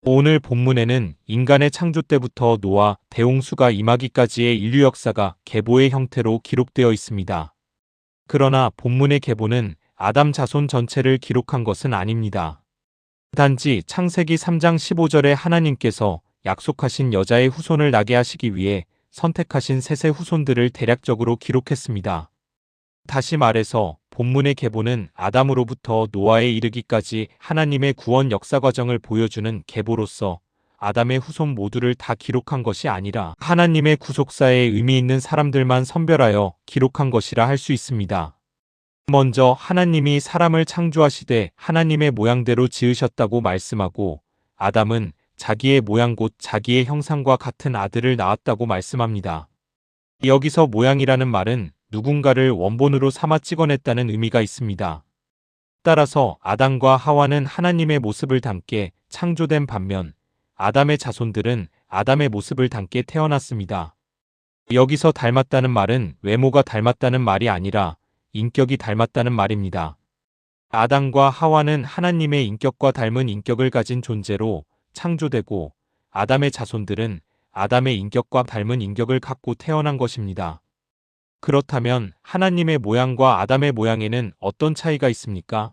오늘 본문에는 인간의 창조 때부터 노아, 대홍수가 임하기까지의 인류 역사가 계보의 형태로 기록되어 있습니다. 그러나 본문의 계보는 아담 자손 전체를 기록한 것은 아닙니다. 단지 창세기 3장 15절에 하나님께서 약속하신 여자의 후손을 나게 하시기 위해 선택하신 셋의 후손들을 대략적으로 기록했습니다. 다시 말해서 본문의 계보는 아담으로부터 노아에 이르기까지 하나님의 구원 역사 과정을 보여주는 계보로서 아담의 후손 모두를 다 기록한 것이 아니라 하나님의 구속사에 의미 있는 사람들만 선별하여 기록한 것이라 할 수 있습니다. 먼저 하나님이 사람을 창조하시되 하나님의 모양대로 지으셨다고 말씀하고 아담은 자기의 모양 곧 자기의 형상과 같은 아들을 낳았다고 말씀합니다. 여기서 모양이라는 말은 누군가를 원본으로 삼아 찍어냈다는 의미가 있습니다. 따라서 아담과 하와는 하나님의 모습을 담게 창조된 반면 아담의 자손들은 아담의 모습을 담게 태어났습니다. 여기서 닮았다는 말은 외모가 닮았다는 말이 아니라 인격이 닮았다는 말입니다. 아담과 하와는 하나님의 인격과 닮은 인격을 가진 존재로 창조되고 아담의 자손들은 아담의 인격과 닮은 인격을 갖고 태어난 것입니다. 그렇다면 하나님의 모양과 아담의 모양에는 어떤 차이가 있습니까?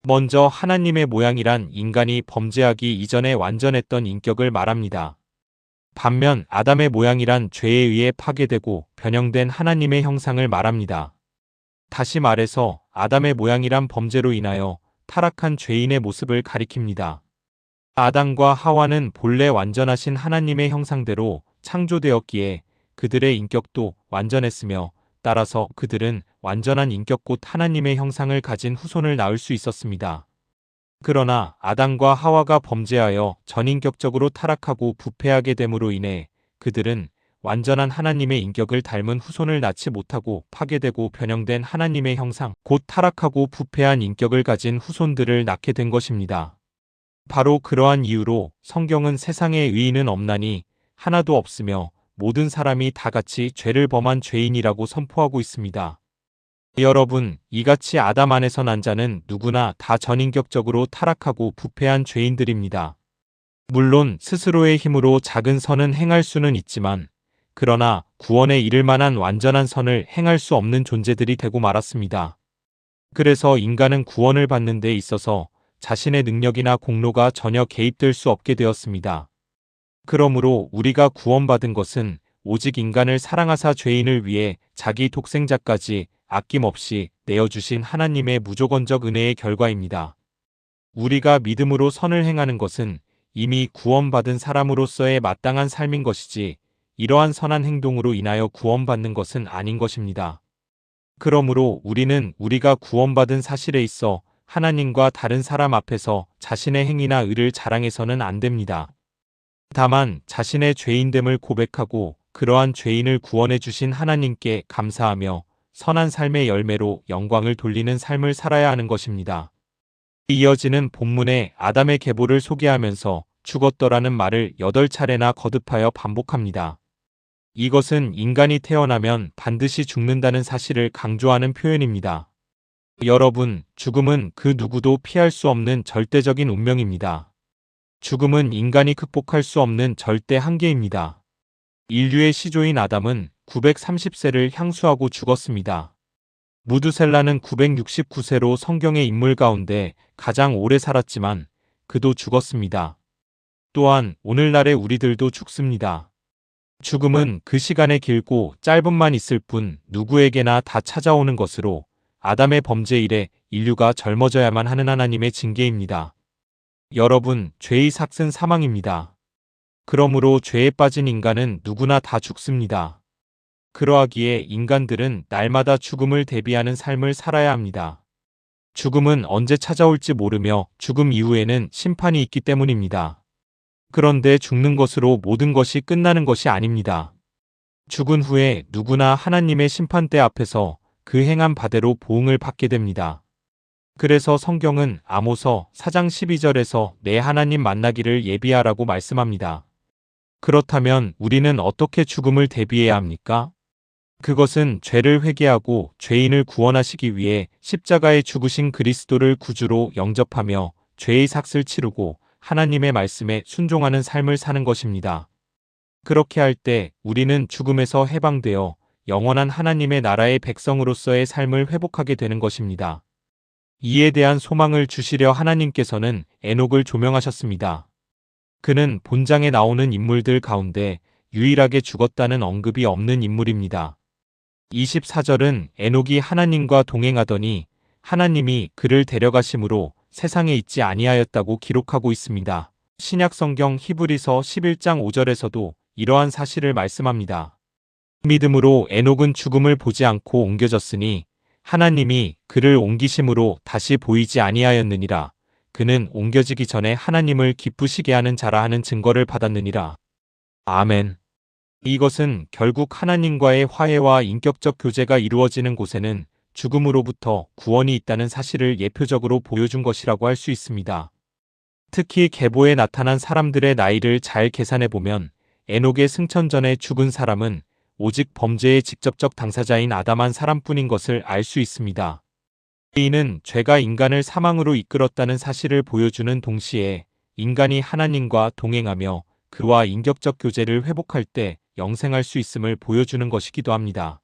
먼저 하나님의 모양이란 인간이 범죄하기 이전에 완전했던 인격을 말합니다. 반면 아담의 모양이란 죄에 의해 파괴되고 변형된 하나님의 형상을 말합니다. 다시 말해서 아담의 모양이란 범죄로 인하여 타락한 죄인의 모습을 가리킵니다. 아담과 하와는 본래 완전하신 하나님의 형상대로 창조되었기에 그들의 인격도 완전했으며 따라서 그들은 완전한 인격 곧 하나님의 형상을 가진 후손을 낳을 수 있었습니다. 그러나 아담과 하와가 범죄하여 전인격적으로 타락하고 부패하게 됨으로 인해 그들은 완전한 하나님의 인격을 닮은 후손을 낳지 못하고 파괴되고 변형된 하나님의 형상, 곧 타락하고 부패한 인격을 가진 후손들을 낳게 된 것입니다. 바로 그러한 이유로 성경은 세상에 의인은 없나니 하나도 없으며 모든 사람이 다 같이 죄를 범한 죄인이라고 선포하고 있습니다. 여러분, 이같이 아담 안에서 난 자는 누구나 다 전인격적으로 타락하고 부패한 죄인들입니다. 물론 스스로의 힘으로 작은 선은 행할 수는 있지만 그러나 구원에 이를 만한 완전한 선을 행할 수 없는 존재들이 되고 말았습니다. 그래서 인간은 구원을 받는 데 있어서 자신의 능력이나 공로가 전혀 개입될 수 없게 되었습니다. 그러므로 우리가 구원받은 것은 오직 인간을 사랑하사 죄인을 위해 자기 독생자까지 아낌없이 내어주신 하나님의 무조건적 은혜의 결과입니다. 우리가 믿음으로 선을 행하는 것은 이미 구원받은 사람으로서의 마땅한 삶인 것이지 이러한 선한 행동으로 인하여 구원받는 것은 아닌 것입니다. 그러므로 우리는 우리가 구원받은 사실에 있어 하나님과 다른 사람 앞에서 자신의 행위나 의를 자랑해서는 안 됩니다. 다만 자신의 죄인됨을 고백하고 그러한 죄인을 구원해 주신 하나님께 감사하며 선한 삶의 열매로 영광을 돌리는 삶을 살아야 하는 것입니다. 이어지는 본문에 아담의 계보를 소개하면서 죽었더라는 말을 8차례나 거듭하여 반복합니다. 이것은 인간이 태어나면 반드시 죽는다는 사실을 강조하는 표현입니다. 여러분, 죽음은 그 누구도 피할 수 없는 절대적인 운명입니다. 죽음은 인간이 극복할 수 없는 절대 한계입니다. 인류의 시조인 아담은 930세를 향수하고 죽었습니다. 무두셀라는 969세로 성경의 인물 가운데 가장 오래 살았지만 그도 죽었습니다. 또한 오늘날의 우리들도 죽습니다. 죽음은 그 시간에 길고 짧은만 있을 뿐 누구에게나 다 찾아오는 것으로 아담의 범죄 이래 인류가 젊어져야만 하는 하나님의 징계입니다. 여러분, 죄의 삭은 사망입니다. 그러므로 죄에 빠진 인간은 누구나 다 죽습니다. 그러하기에 인간들은 날마다 죽음을 대비하는 삶을 살아야 합니다. 죽음은 언제 찾아올지 모르며 죽음 이후에는 심판이 있기 때문입니다. 그런데 죽는 것으로 모든 것이 끝나는 것이 아닙니다. 죽은 후에 누구나 하나님의 심판대 앞에서 그 행한 바대로 보응을 받게 됩니다. 그래서 성경은 아모서 4장 12절에서 내 하나님 만나기를 예비하라고 말씀합니다. 그렇다면 우리는 어떻게 죽음을 대비해야 합니까? 그것은 죄를 회개하고 죄인을 구원하시기 위해 십자가에 죽으신 그리스도를 구주로 영접하며 죄의 삭을 치르고 하나님의 말씀에 순종하는 삶을 사는 것입니다. 그렇게 할 때 우리는 죽음에서 해방되어 영원한 하나님의 나라의 백성으로서의 삶을 회복하게 되는 것입니다. 이에 대한 소망을 주시려 하나님께서는 에녹을 조명하셨습니다. 그는 본장에 나오는 인물들 가운데 유일하게 죽었다는 언급이 없는 인물입니다. 24절은 에녹이 하나님과 동행하더니 하나님이 그를 데려가심으로 세상에 있지 아니하였다고 기록하고 있습니다. 신약성경 히브리서 11장 5절에서도 이러한 사실을 말씀합니다. 믿음으로 에녹은 죽음을 보지 않고 옮겨졌으니 하나님이 그를 옮기심으로 다시 보이지 아니하였느니라. 그는 옮겨지기 전에 하나님을 기쁘시게 하는 자라 하는 증거를 받았느니라. 아멘. 이것은 결국 하나님과의 화해와 인격적 교제가 이루어지는 곳에는 죽음으로부터 구원이 있다는 사실을 예표적으로 보여준 것이라고 할 수 있습니다. 특히 계보에 나타난 사람들의 나이를 잘 계산해보면 에녹의 승천 전에 죽은 사람은 오직 범죄의 직접적 당사자인 아담 한 사람뿐인 것을 알 수 있습니다. 이는 죄가 인간을 사망으로 이끌었다는 사실을 보여주는 동시에 인간이 하나님과 동행하며 그와 인격적 교제를 회복할 때 영생할 수 있음을 보여주는 것이기도 합니다.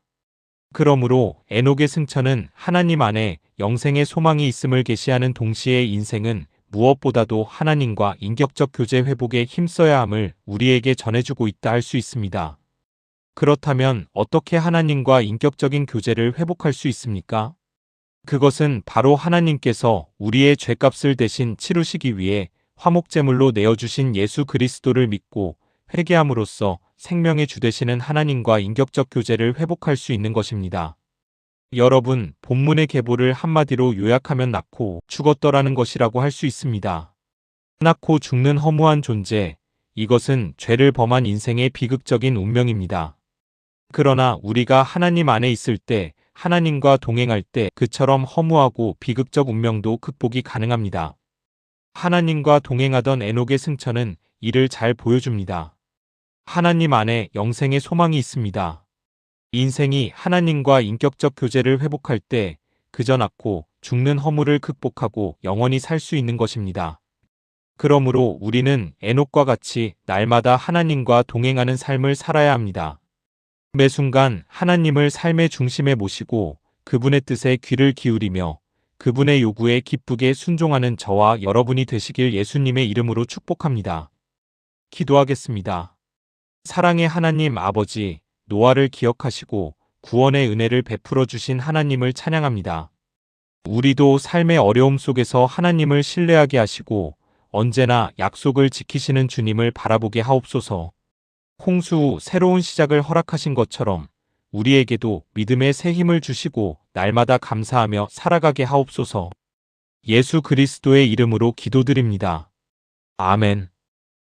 그러므로 에녹의 승천은 하나님 안에 영생의 소망이 있음을 계시하는 동시에 인생은 무엇보다도 하나님과 인격적 교제 회복에 힘써야 함을 우리에게 전해주고 있다 할 수 있습니다. 그렇다면 어떻게 하나님과 인격적인 교제를 회복할 수 있습니까? 그것은 바로 하나님께서 우리의 죄값을 대신 치르시기 위해 화목제물로 내어주신 예수 그리스도를 믿고 회개함으로써 생명의 주 되시는 하나님과 인격적 교제를 회복할 수 있는 것입니다. 여러분, 본문의 계보를 한마디로 요약하면 낳고 죽었더라는 것이라고 할 수 있습니다. 낳고 죽는 허무한 존재, 이것은 죄를 범한 인생의 비극적인 운명입니다. 그러나 우리가 하나님 안에 있을 때, 하나님과 동행할 때 그처럼 허무하고 비극적 운명도 극복이 가능합니다. 하나님과 동행하던 에녹의 승천은 이를 잘 보여줍니다. 하나님 안에 영생의 소망이 있습니다. 인생이 하나님과 인격적 교제를 회복할 때 그저 낳고 죽는 허무를 극복하고 영원히 살 수 있는 것입니다. 그러므로 우리는 에녹과 같이 날마다 하나님과 동행하는 삶을 살아야 합니다. 매 순간 하나님을 삶의 중심에 모시고 그분의 뜻에 귀를 기울이며 그분의 요구에 기쁘게 순종하는 저와 여러분이 되시길 예수님의 이름으로 축복합니다. 기도하겠습니다. 사랑의 하나님 아버지, 노아를 기억하시고 구원의 은혜를 베풀어 주신 하나님을 찬양합니다. 우리도 삶의 어려움 속에서 하나님을 신뢰하게 하시고 언제나 약속을 지키시는 주님을 바라보게 하옵소서. 홍수 후 새로운 시작을 허락하신 것처럼 우리에게도 믿음의 새 힘을 주시고 날마다 감사하며 살아가게 하옵소서. 예수 그리스도의 이름으로 기도드립니다. 아멘.